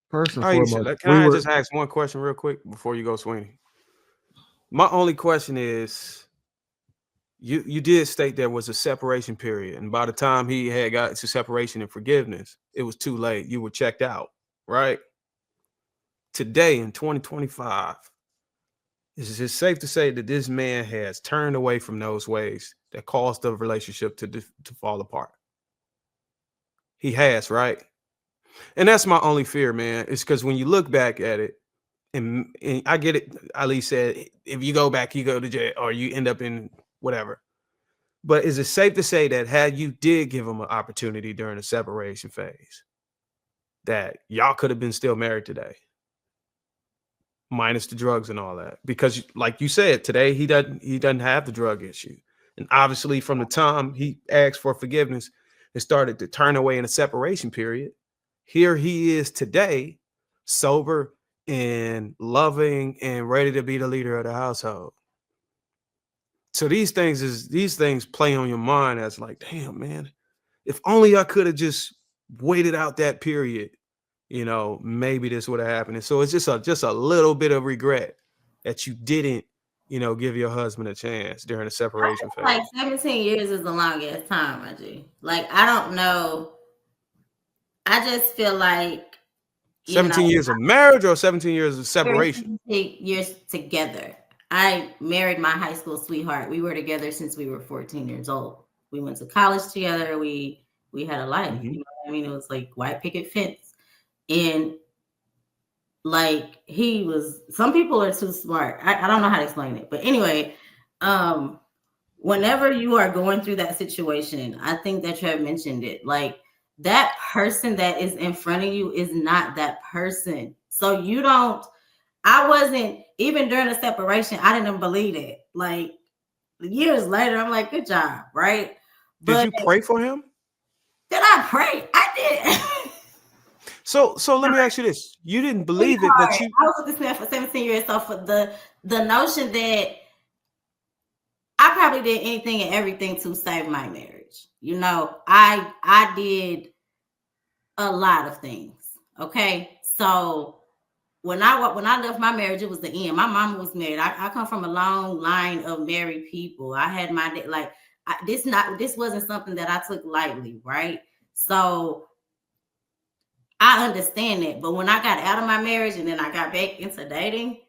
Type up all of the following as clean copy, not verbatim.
First and Aisha, foremost, can I just ask one question real quick before you go, Sweeney? My only question is, you did state there was a separation period, and by the time he had got to separation and forgiveness, it was too late. You were checked out, right? Today in 2025, is it safe to say that this man has turned away from those ways that caused the relationship to fall apart? He has, right? And that's my only fear, man. It's because when you look back at it, and I get it. Ali said, if you go back, you go to jail or you end up in whatever. But is it safe to say that had you did give him an opportunity during the separation phase, that y'all could have been still married today, minus the drugs and all that? Because, like you said, today he doesn't have the drug issue, and obviously from the time he asked for forgiveness and started to turn away in a separation period, here he is today, sober and loving and ready to be the leader of the household. So these things play on your mind as like, damn, man, if only I could have just waited out that period, maybe this would have happened. And so it's just a little bit of regret that you didn't, give your husband a chance during the separation phase. Like 17 years is a long ass time, my G. Like, I don't know. I just feel like 17 years of marriage or 17 years of separation? 8 years together. I married my high school sweetheart. We were together since we were 14 years old. We went to college together. We had a life. Mm-hmm. You know what I mean? It was like white picket fence. And like some people are too smart. I don't know how to explain it. But anyway, whenever you are going through that situation, I think that you have mentioned it. Like, that person that is in front of you is not that person. So I wasn't, even during the separation, I didn't believe it. Like, years later, I'm like, good job, right? Did you pray for him? Did I pray? I did. So let me ask you this. You didn't believe it that you... I was with this man for 17 years. So for the notion that I probably did anything and everything to save my marriage. I did a lot of things. Okay. So when I left my marriage, it was the end. My mama was married. I come from a long line of married people. I had this wasn't something that I took lightly, right? So I understand that. But when I got out of my marriage and then I got back into dating,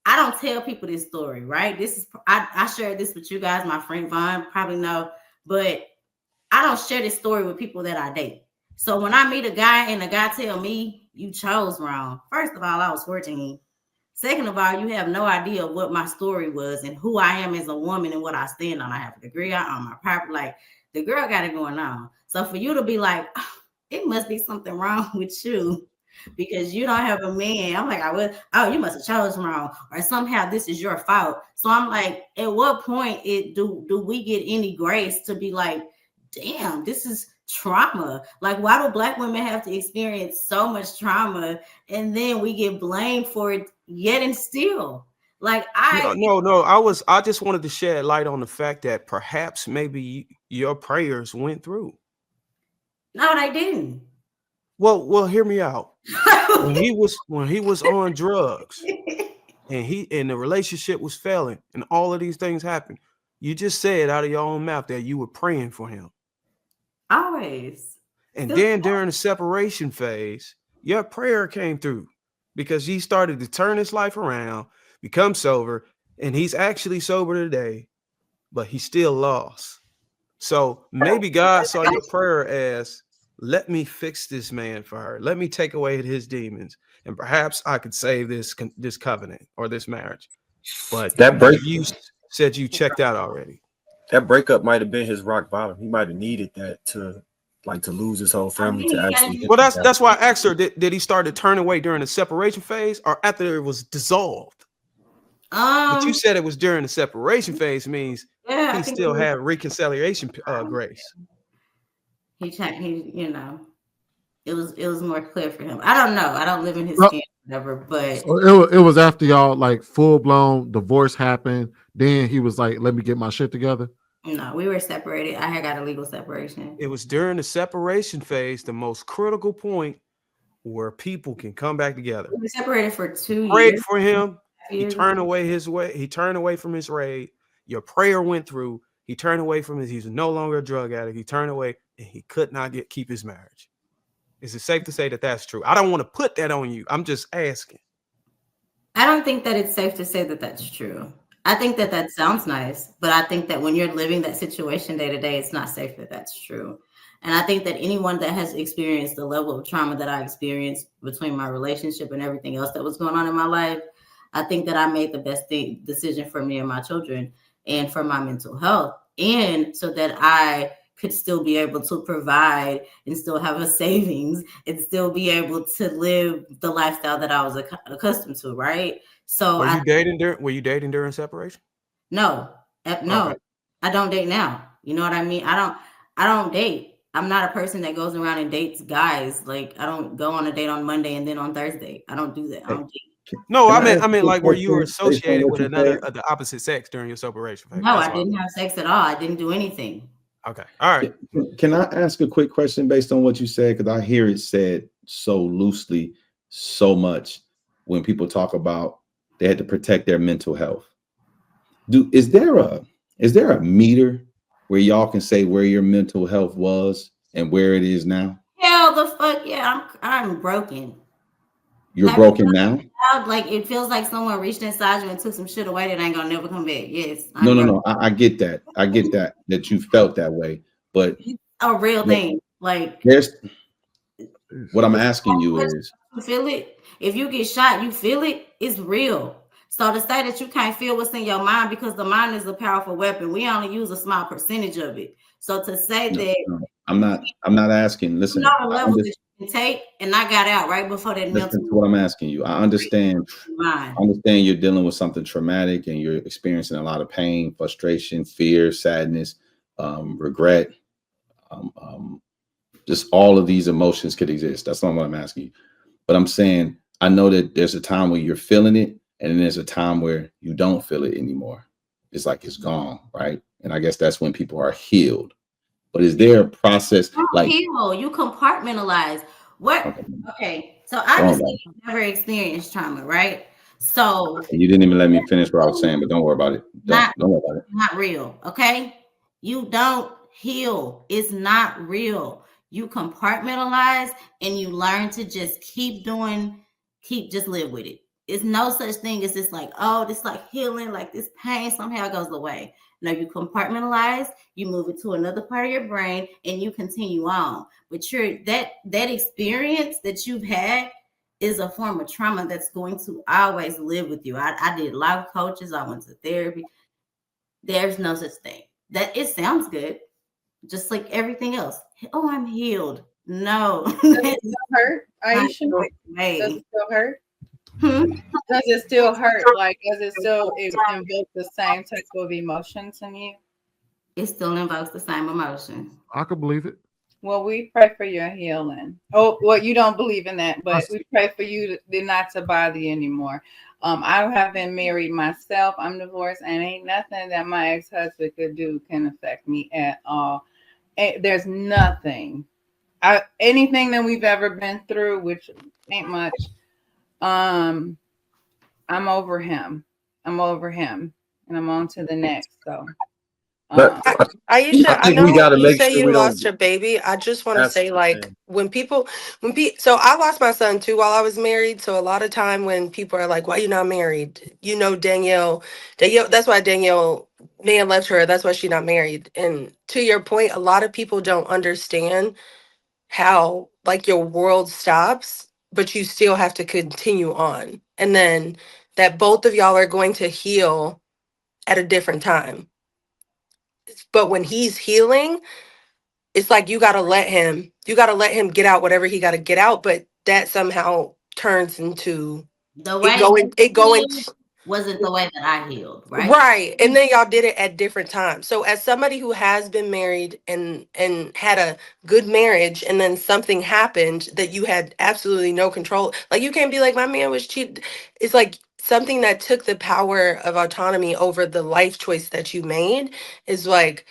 I don't tell people this story, right? I shared this with you guys. My friend Vaughn probably know, but I don't share this story with people that I date. So when I meet a guy and a guy tell me you chose wrong, first of all, I was 14. Second of all, you have no idea what my story was and who I am as a woman and what I stand on. I have a degree on my property. Like, the girl got it going on. So for you to be like, oh, it must be something wrong with you because you don't have a man. I'm like, you must have chosen wrong, or somehow this is your fault. So I'm like, at what point do we get any grace to be like, damn, this is trauma? Like, why do Black women have to experience so much trauma and then we get blamed for it yet and still? Like, no, I just wanted to shed light on the fact that perhaps maybe your prayers went through. No, they didn't. Well, hear me out. when he was on drugs and the relationship was failing and all of these things happened, you just said out of your own mouth that you were praying for him. Always. And then during the separation phase, your prayer came through because he started to turn his life around, become sober, and he's actually sober today, but he still lost. So maybe God saw your prayer as, let me fix this man for her. Let me take away his demons, and perhaps I could save this covenant or this marriage. But you said you checked out already. That breakup might have been his rock bottom. He might have needed that to lose his whole family to actually. Well, that's why I asked her. Did he start to turn away during the separation phase or after it was dissolved? But you said it was during the separation phase, means he still had reconciliation grace. He checked. It was more clear for him. I don't know. I don't live in his skin, whatever. But it was after y'all like full blown divorce happened. Then he was like, "Let me get my shit together." No, we were separated. I had got a legal separation. It was during the separation phase, the most critical point where people can come back together. We separated for 2 Prayed years. for him. He Years. turned away his way. He turned away from his raid. Your prayer went through. He turned away from his. He's no longer a drug addict. He turned away, and he could not keep his marriage. Is it safe to say that that's true? I don't want to put that on you. I'm just asking. I don't think that it's safe to say that that's true. I think that that sounds nice, but I think that when you're living that situation day to day, it's not safe that that's true. And I think that anyone that has experienced the level of trauma that I experienced between my relationship and everything else that was going on in my life, I think that I made the best decision for me and my children and for my mental health, and so that I could still be able to provide and still have a savings and still be able to live the lifestyle that I was accustomed to, right? So Were you dating during separation? No, no, Okay. I don't date now. You know what I mean? I don't date. I'm not a person that goes around and dates guys. Like, I don't go on a date on Monday and then on Thursday. I don't do that. I don't date. No, I Can mean ask like where you were a question based on associated what with you another said? the opposite sex during your separation. No, That's I why. didn't have sex at all. I didn't do anything. Okay. All right. Can I ask a quick question based on what you said? Because I hear it said so loosely, so much when people talk about they had to protect their mental health. Is there a meter where y'all can say where your mental health was and where it is now? Hell the fuck yeah, I'm broken. You're broken now? Like, it feels like someone reached inside you and took some shit away that ain't gonna never come back. Yes. No. I get that. I get that you felt that way, but It's a real thing. Like, there's what I'm asking you is, you feel it. If you get shot, you feel it. It's real. So to say that you can't feel what's in your mind, because the mind is a powerful weapon, we only use a small percentage of it. So to say that I'm not asking. Listen, you know the levels that you can take, and I got out right before that. Listen to what I'm asking you. I understand you're dealing with something traumatic and you're experiencing a lot of pain, frustration, fear, sadness, regret. Just all of these emotions could exist. That's not what I'm asking you. But I'm saying, I know that there's a time where you're feeling it, and then there's a time where you don't feel it anymore. It's like it's gone, right? And I guess that's when people are healed. But is there a process like heal? You compartmentalize. What? Okay, so obviously you've never experienced trauma, right? So you didn't even let me finish what I was saying, but don't worry about it. Don't worry about it. Not real, okay? You don't heal. It's not real. You compartmentalize and you learn to just just live with it. It's no such thing as this, like, oh, this like healing, like this pain somehow goes away. No, you compartmentalize, you move it to another part of your brain, and you continue on. But that experience that you've had is a form of trauma that's going to always live with you. I did life coaches, I went to therapy. There's no such thing. That it sounds good, just like everything else. Oh, I'm healed. No. Does it still hurt, Aisha? Does it still hurt? Does it still hurt? Like, does it still invoke the same type of emotions in you? It still invokes the same emotions. I could believe it. Well, we pray for your healing. Oh, well, you don't believe in that, but we pray for you not to bother you anymore. I have been married myself. I'm divorced, and ain't nothing that my ex-husband could do can affect me at all. There's nothing. Anything that we've ever been through, which ain't much, I'm over him. And I'm on to the next. So Aisha, I know we gotta you make say sure you we don't. lost your baby. I just want to That's say, the like, thing. so I lost my son too while I was married. So a lot of time when people are like, why you not married? You know, Danielle, that's why Danielle man left her. That's why she's not married. And to your point, a lot of people don't understand how, like, your world stops, but you still have to continue on. And then that both of y'all are going to heal at a different time. But when he's healing, it's like you gotta let him get out whatever he gotta get out, but that somehow turns into The way it going wasn't the way that I healed, right? right. And then y'all did it at different times. So as somebody who has been married and had a good marriage, and then something happened that you had absolutely no control, like, you can't be like, my man was cheated. It's like something that took the power of autonomy over the life choice that you made is like,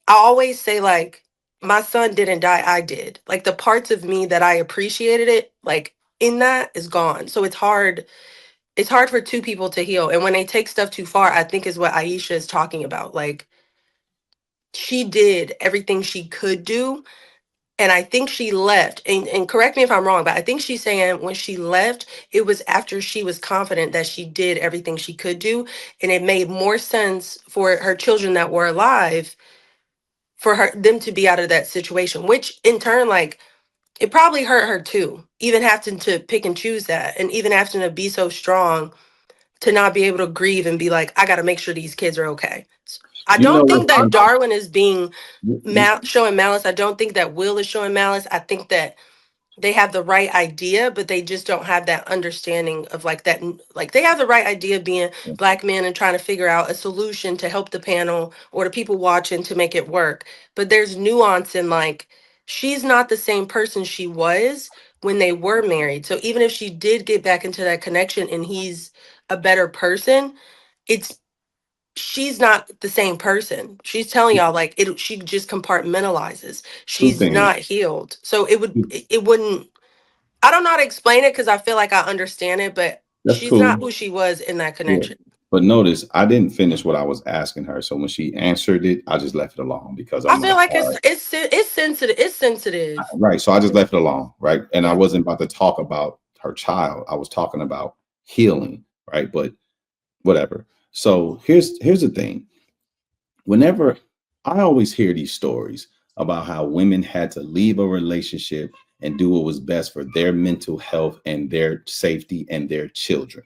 I always say, like, my son didn't die, I did. Like the parts of me that I appreciated it, like in that is gone. So it's hard for two people to heal. And when they take stuff too far, I think is what Aisha is talking about. Like she did everything she could do. And I think she left, and correct me if I'm wrong, but I think she's saying when she left, it was after she was confident that she did everything she could do. And it made more sense for her children that were alive for them to be out of that situation, which in turn, like, it probably hurt her too, even having to pick and choose that, and even having to be so strong to not be able to grieve and be like, I got to make sure these kids are okay. I You know don't think what's that Darwin is being funny? showing malice. I don't think that Will is showing malice. I think that they have the right idea, but they just don't have that understanding of like that. Like they have the right idea being Black men and trying to figure out a solution to help the panel or the people watching to make it work. But there's nuance in like, she's not the same person she was when they were married. So even if she did get back into that connection and he's a better person, it's she's not the same person. She's telling y'all like she just compartmentalizes. Two She's things. not healed. So it wouldn't, I don't know how to explain it because I feel like I understand it, but That's she's not cool. who she was in that Yeah. connection. But notice I didn't finish what I was asking her. So when she answered it, I just left it alone because I I'm feel like, like all right. it's sensitive. It's sensitive. Right. So I just left it alone. Right. And I Yeah. wasn't about to talk about her child. I was talking about healing. Right. But whatever. So here's the thing. Whenever I always hear these stories about how women had to leave a relationship and do what was best for their mental health and their safety and their children.